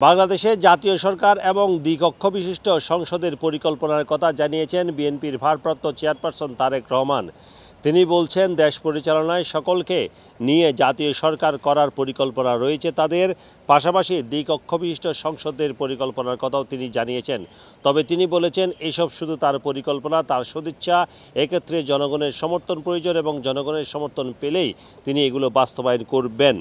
বাংলাদেশে জাতীয় সরকার এবং দ্বিকক্ষ বিশিষ্ট সংসদের পরিকল্পনার কথা জানিয়েছেন বিএনপির ভারপ্রাপ্ত চেয়ারপারসন তারেক রহমান। তিনি বলছেন, দেশ পরিচালনায় সকলকে নিয়ে জাতীয় সরকার করার পরিকল্পনা রয়েছে তাদের, পাশাপাশি দ্বিকক্ষ বিশিষ্ট সংসদের পরিকল্পনার কথাও তিনি জানিয়েছেন। তবে তিনি বলেছেন, এসব শুধু তার পরিকল্পনা, তার সদিচ্ছা। এক্ষেত্রে জনগণের সমর্থন প্রয়োজন এবং জনগণের সমর্থন পেলেই তিনি এগুলো বাস্তবায়ন করবেন।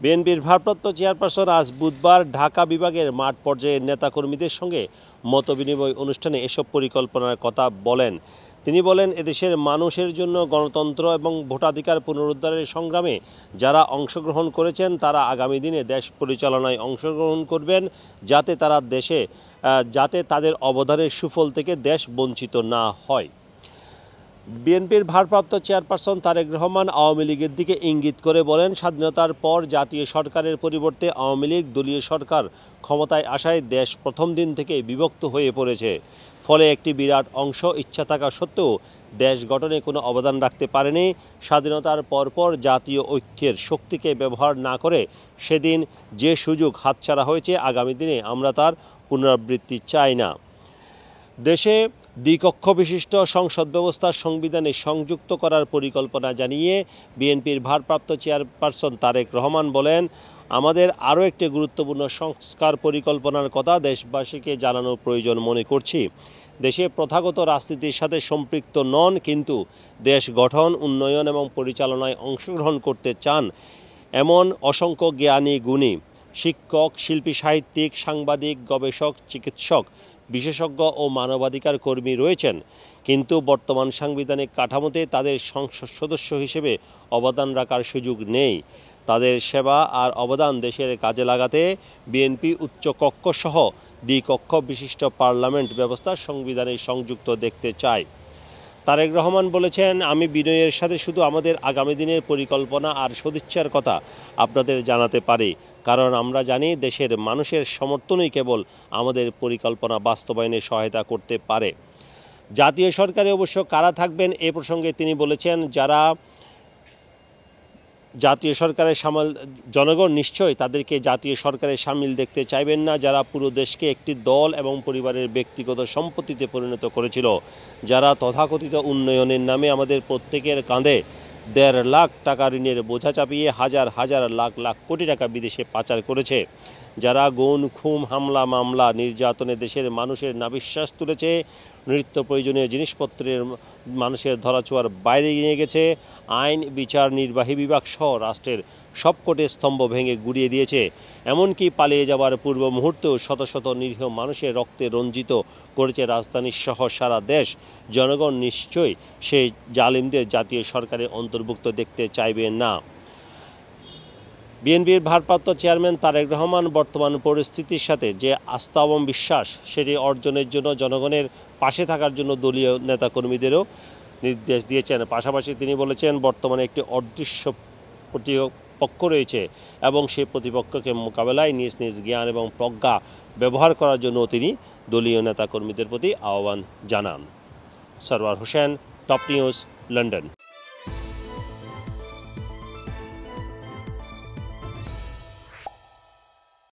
বিএনপির ভারপ্রাপ্ত চেয়ারপারসন আজ বুধবার ঢাকা বিভাগের মাঠ পর্যায়ের নেতাকর্মীদের সঙ্গে মতবিনিময় অনুষ্ঠানে এসব পরিকল্পনার কথা বলেন। তিনি বলেন, এদেশের মানুষের জন্য গণতন্ত্র এবং ভোটাধিকার পুনরুদ্ধারের সংগ্রামে যারা অংশগ্রহণ করেছেন তারা আগামী দিনে দেশ পরিচালনায় অংশগ্রহণ করবেন, যাতে তাদের অবদানের সুফল থেকে দেশ বঞ্চিত না হয়। বিএনপির ভারপ্রাপ্ত চেয়ারপারসন তারেক রহমান আওয়ামী লীগের দিকে ইঙ্গিত করে বলেন, স্বাধীনতার পর জাতীয় সরকারের পরিবর্তে আওয়ামী লীগ দলীয় সরকার ক্ষমতায় আসায় দেশ প্রথম দিন থেকে বিভক্ত হয়ে পড়েছে। ফলে একটি বিরাট অংশ ইচ্ছা থাকা সত্ত্বেও দেশ গঠনে কোনো অবদান রাখতে পারেনি। স্বাধীনতার পরপর জাতীয় ঐক্যের শক্তিকে ব্যবহার না করে সেদিন যে সুযোগ হাতছাড়া হয়েছে, আগামী দিনে আমরা তার পুনরাবৃত্তি চাই না। দেশে দ্বিকক্ষ বিশিষ্ট সংসদ ব্যবস্থা সংবিধানে সংযুক্ত করার পরিকল্পনা জানিয়ে বিএনপির ভারপ্রাপ্ত চেয়ারপারসন তারেক রহমান বলেন, আমাদের আরও একটি গুরুত্বপূর্ণ সংস্কার পরিকল্পনার কথা দেশবাসীকে জানানোর প্রয়োজন মনে করছি। দেশে প্রথাগত রাজনীতির সাথে সম্পৃক্ত নন, কিন্তু দেশ গঠন, উন্নয়ন এবং পরিচালনায় অংশগ্রহণ করতে চান এমন অসংখ্য জ্ঞানী গুণী শিক্ষক, শিল্পী, সাহিত্যিক, সাংবাদিক, গবেষক, চিকিৎসক, বিশেষজ্ঞ ও মানবাধিকার কর্মী রয়েছেন। কিন্তু বর্তমান সাংবিধানিক কাঠামোতে তাদের সংসদ সদস্য হিসেবে অবদান রাখার সুযোগ নেই। তাদের সেবা আর অবদান দেশের কাজে লাগাতে বিএনপি উচ্চকক্ষ সহ দ্বিকক্ষ বিশিষ্ট পার্লামেন্ট ব্যবস্থা সংবিধানে সংযুক্ত দেখতে চায়। তারেক রহমান বলেছেন, আমি বিনয়ের সাথে শুধু আমাদের আগামী দিনের পরিকল্পনা আর সদিচ্ছার কথা আপনাদের জানাতে পারি, কারণ আমরা জানি দেশের মানুষের সমর্থনই কেবল আমাদের পরিকল্পনা বাস্তবায়নে সহায়তা করতে পারে। জাতীয় সরকারে অবশ্য কারা থাকবেন এ প্রসঙ্গে তিনি বলেছেন, যারা জাতীয় সরকারের জনগণ নিশ্চয়ই তাদেরকে জাতীয় সরকারের সামিল দেখতে চাইবেন না, যারা পুরো দেশকে একটি দল এবং পরিবারের ব্যক্তিগত সম্পত্তিতে পরিণত করেছিল, যারা তথাকথিত উন্নয়নের নামে আমাদের প্রত্যেকের কাঁধে ১.৫ লাখ টাকা ঋণের বোঝা চাপিয়ে হাজার হাজার লাখ লাখ কোটি টাকা বিদেশে পাচার করেছে, যারা গুম, খুন, হামলা, মামলা, নির্যাতনে দেশের মানুষের নাভিশ্বাস তুলেছে, নিত্য প্রয়োজনীয় জিনিসপত্রের মানুষের ধরাছোঁয়ার বাইরে নিয়ে গেছে, আইন, বিচার, নির্বাহী বিভাগ সহ রাষ্ট্রের সবকটি স্তম্ভ ভেঙে গুড়িয়ে দিয়েছে, এমনকি পালিয়ে যাওয়ার পূর্ব মুহূর্তেও শত শত নিরীহ মানুষের রক্তে রঞ্জিত করেছে রাজধানী সহ সারা দেশ। জনগণ নিশ্চয়ই সেই জালিমদের জাতীয় সরকারে অন্তর্ভুক্ত দেখতে চাইবে না। বিএনপির ভারপ্রাপ্ত চেয়ারম্যান তারেক রহমান বর্তমান পরিস্থিতির সাথে যে আস্থা এবং বিশ্বাস, সেটি অর্জনের জন্য জনগণের পাশে থাকার জন্য দলীয় নেতাকর্মীদেরও নির্দেশ দিয়েছেন। পাশাপাশি তিনি বলেছেন, বর্তমানে একটি অদৃশ্য প্রতিপক্ষ রয়েছে এবং সেই প্রতিপক্ষকে মোকাবেলায় নিজ নিজ জ্ঞান এবং প্রজ্ঞা ব্যবহার করার জন্য তিনি দলীয় নেতাকর্মীদের প্রতি আহ্বান জানান। Sarwar Hossain, top news, London.